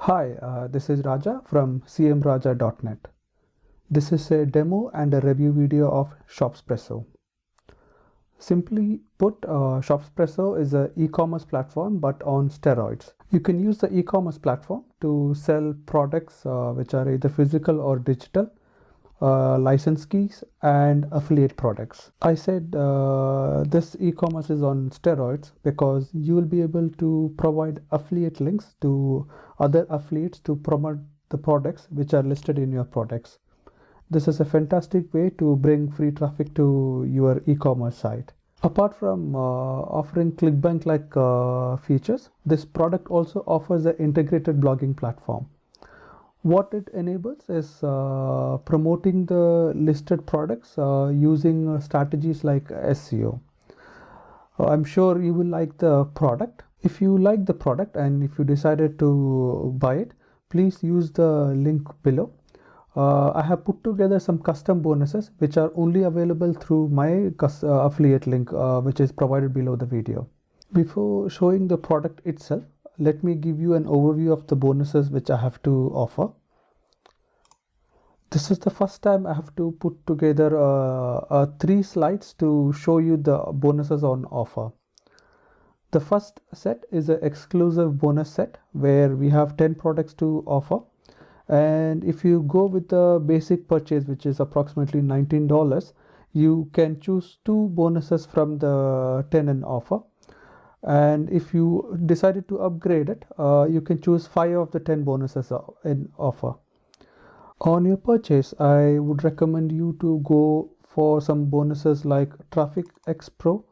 Hi, this is Raja from cmraja.net. This is a demo and a review video of Shopspresso. Simply put, Shopspresso is an e-commerce platform but on steroids. You can use the e-commerce platform to sell products which are either physical or digital, license keys and affiliate products. I said this e-commerce is on steroids because you will be able to provide affiliate links to other affiliates to promote the products which are listed in your products. This is a fantastic way to bring free traffic to your e-commerce site. Apart from offering ClickBank-like features, this product also offers an integrated blogging platform. What it enables is promoting the listed products using strategies like SEO. I'm sure you will like the product. If you like the product and if you decided to buy it, please use the link below. I have put together some custom bonuses which are only available through my affiliate link which is provided below the video. Before showing the product itself, let me give you an overview of the bonuses which I have to offer. This is the first time I have to put together 3 slides to show you the bonuses on offer. The first set is an exclusive bonus set where we have 10 products to offer. And if you go with the basic purchase, which is approximately $19, you can choose 2 bonuses from the 10 in offer. And if you decided to upgrade it, you can choose 5 of the 10 bonuses in offer. On your purchase, I would recommend you to go for some bonuses like Traffic X Pro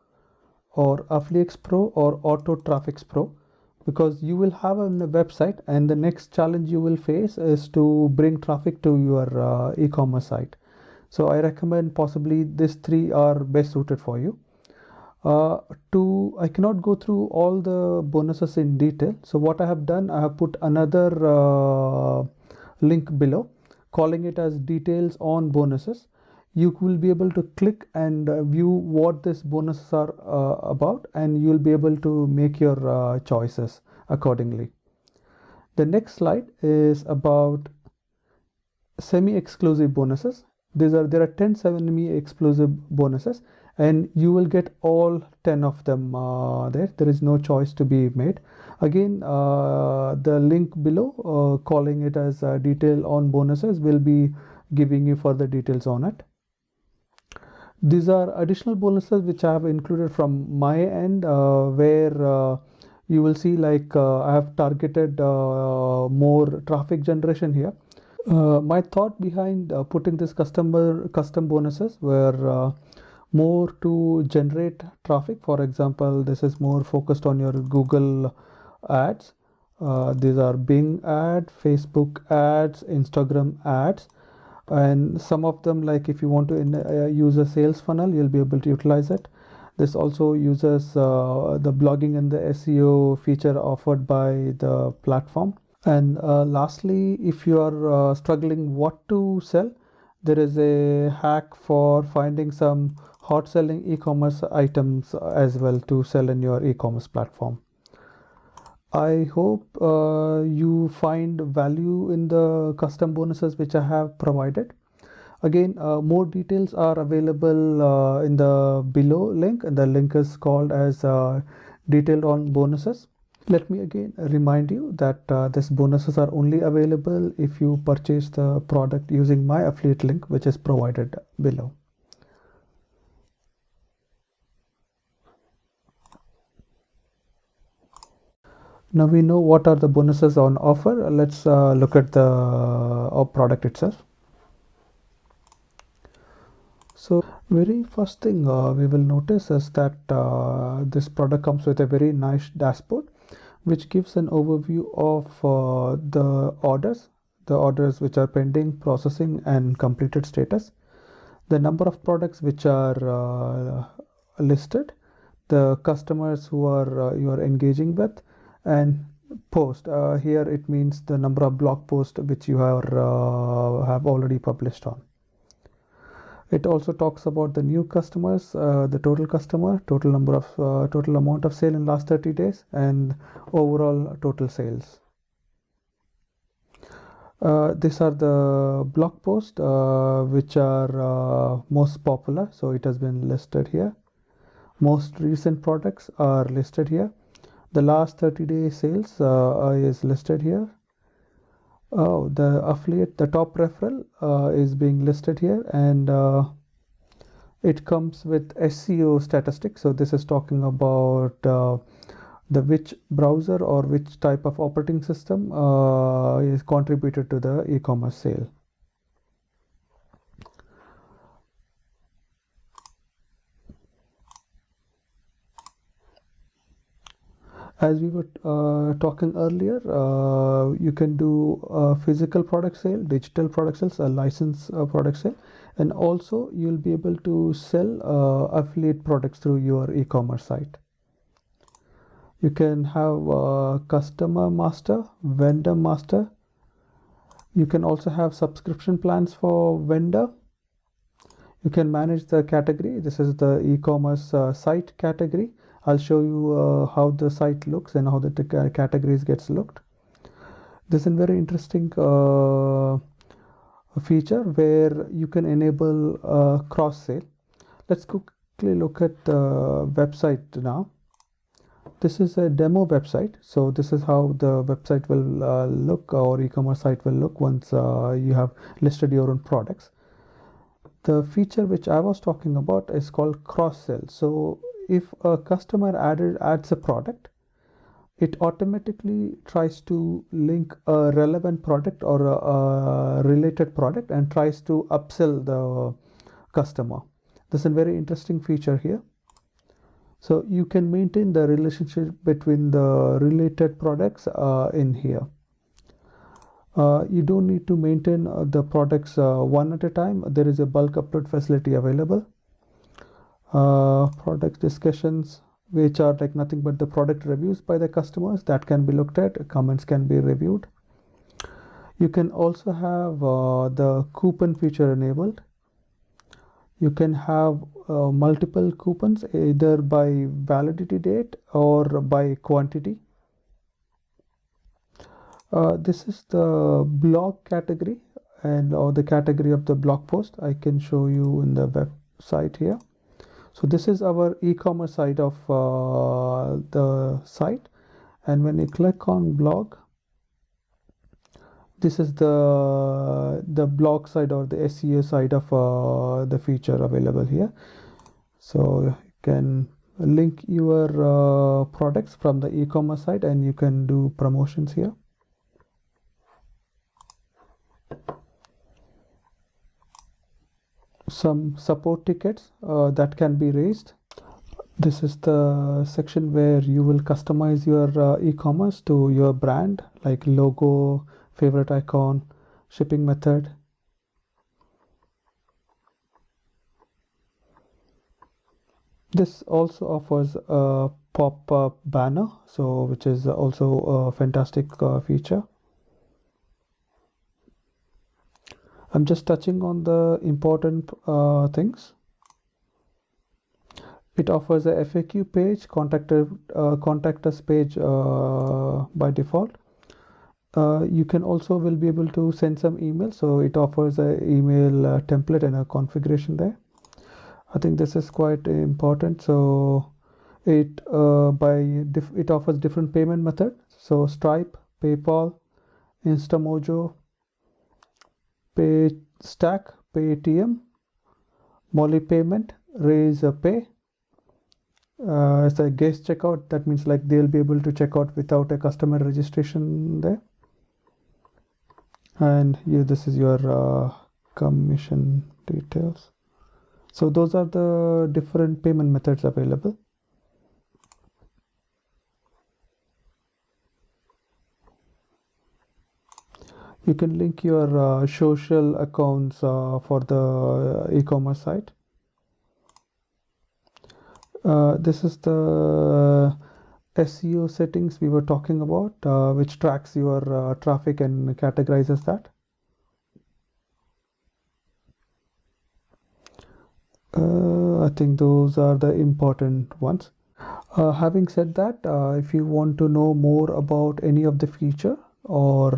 or Affiliates Pro or Auto Traffic Pro, because you will have a website and the next challenge you will face is to bring traffic to your e-commerce site. So I recommend possibly these 3 are best suited for you. I cannot go through all the bonuses in detail. So what I have done, I have put another link below, calling it as details on bonuses. You will be able to click and view what these bonuses are about, and you'll be able to make your choices accordingly. The next slide is about semi-exclusive bonuses. There are 10 semi-exclusive bonuses, and you will get all 10 of them there. There is no choice to be made. Again, the link below, calling it as detail on bonuses, will be giving you further details on it. These are additional bonuses which I have included from my end, where you will see like I have targeted more traffic generation here. My thought behind putting this custom bonuses were more to generate traffic. For example, this is more focused on your Google ads. These are Bing ad, Facebook ads, Instagram ads, and some of them, like if you want to use a sales funnel, you'll be able to utilize it. This also uses the blogging and the SEO feature offered by the platform. And lastly, if you are struggling what to sell, there is a hack for finding some hot selling e-commerce items as well to sell in your e-commerce platform. I hope you find value in the custom bonuses which I have provided. Again, more details are available in the below link, and the link is called as detailed on bonuses. Let me again remind you that these bonuses are only available if you purchase the product using my affiliate link, which is provided below. Now we know what are the bonuses on offer. Let's look at the product itself. So very first thing we will notice is that this product comes with a very nice dashboard, which gives an overview of the orders which are pending, processing and completed status, the number of products which are listed, the customers who are you are engaging with, and post. Here it means the number of blog posts which you have already published on. It also talks about the new customers, the total customer, total amount of sale in last 30 days, and overall total sales. These are the blog posts which are most popular, so it has been listed here. Most recent products are listed here. The last 30-day sales is listed here. Oh, the affiliate, the top referral is being listed here, and it comes with SEO statistics. So this is talking about the which browser or which type of operating system is contributed to the e-commerce sale. As we were talking earlier, you can do physical product sale, digital product sales, a license product sale, and also you'll be able to sell affiliate products through your e-commerce site. You can have customer master, vendor master. You can also have subscription plans for vendor. You can manage the category. This is the e-commerce site category. I'll show you how the site looks and how the categories gets looked. This is a very interesting feature where you can enable cross sale. Let's quickly look at the website now. This is a demo website, so this is how the website will look, or e-commerce site will look once you have listed your own products. The feature which I was talking about is called cross sell. So if a customer adds a product, it automatically tries to link a relevant product or a related product and tries to upsell the customer. This is a very interesting feature here. So you can maintain the relationship between the related products in here. You don't need to maintain the products one at a time. There is a bulk upload facility available. Product discussions, which are like nothing but the product reviews by the customers that can be looked at. Comments can be reviewed. You can also have the coupon feature enabled. You can have multiple coupons either by validity date or by quantity. This is the blog category and or the category of the blog post. I can show you in the website here. So this is our e-commerce side of the site, and when you click on blog, this is the blog side or the SEO side of the feature available here. So you can link your products from the e-commerce site and you can do promotions here. Some support tickets that can be raised. This is the section where you will customize your e-commerce to your brand, like logo, favorite icon, shipping method. This also offers a pop-up banner, so which is also a fantastic feature. I'm just touching on the important things. It offers a FAQ page, contact us page by default. You can also will be able to send some email, so it offers a email template and a configuration there. I think this is quite important. So it offers different payment methods. So Stripe, PayPal, Instamojo, Paystack, Paytm, Molly Payment, Raise Pay. It's a guest checkout. That means like they'll be able to check out without a customer registration there. And this is your commission details. So those are the different payment methods available. You can link your social accounts for the e-commerce site. This is the SEO settings we were talking about, which tracks your traffic and categorizes that. I think those are the important ones. Having said that, if you want to know more about any of the feature, or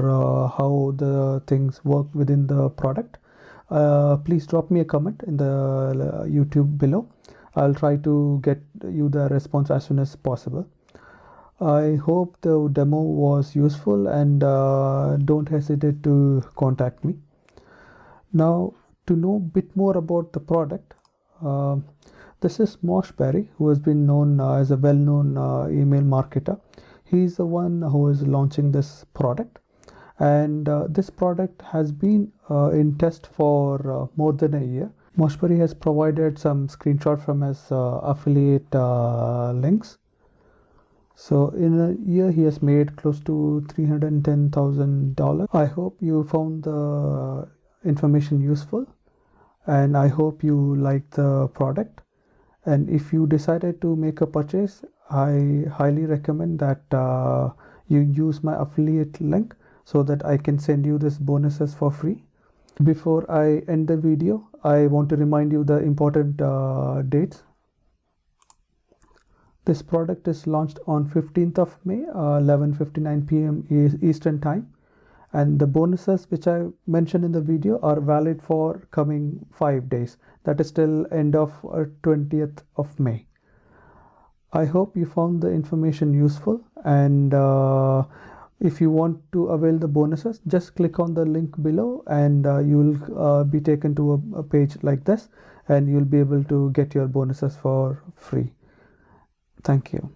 how the things work within the product, please drop me a comment in the YouTube below. I'll try to get you the response as soon as possible. I hope the demo was useful, and don't hesitate to contact me. Now, to know a bit more about the product, uh, this is Moshberry, who has been known as a well-known email marketer. He's the one who is launching this product, and this product has been in test for more than a year. Moshberry has provided some screenshot from his affiliate links. So in a year, he has made close to $310,000. I hope you found the information useful, and I hope you like the product. And if you decided to make a purchase, I highly recommend that you use my affiliate link so that I can send you these bonuses for free. Before I end the video, I want to remind you the important dates. This product is launched on 15th of May, 11:59 p.m. Eastern Time, and the bonuses which I mentioned in the video are valid for coming 5 days. That is till end of 20th of May. I hope you found the information useful, and if you want to avail the bonuses, just click on the link below, and you will be taken to a page like this, and you'll be able to get your bonuses for free. Thank you.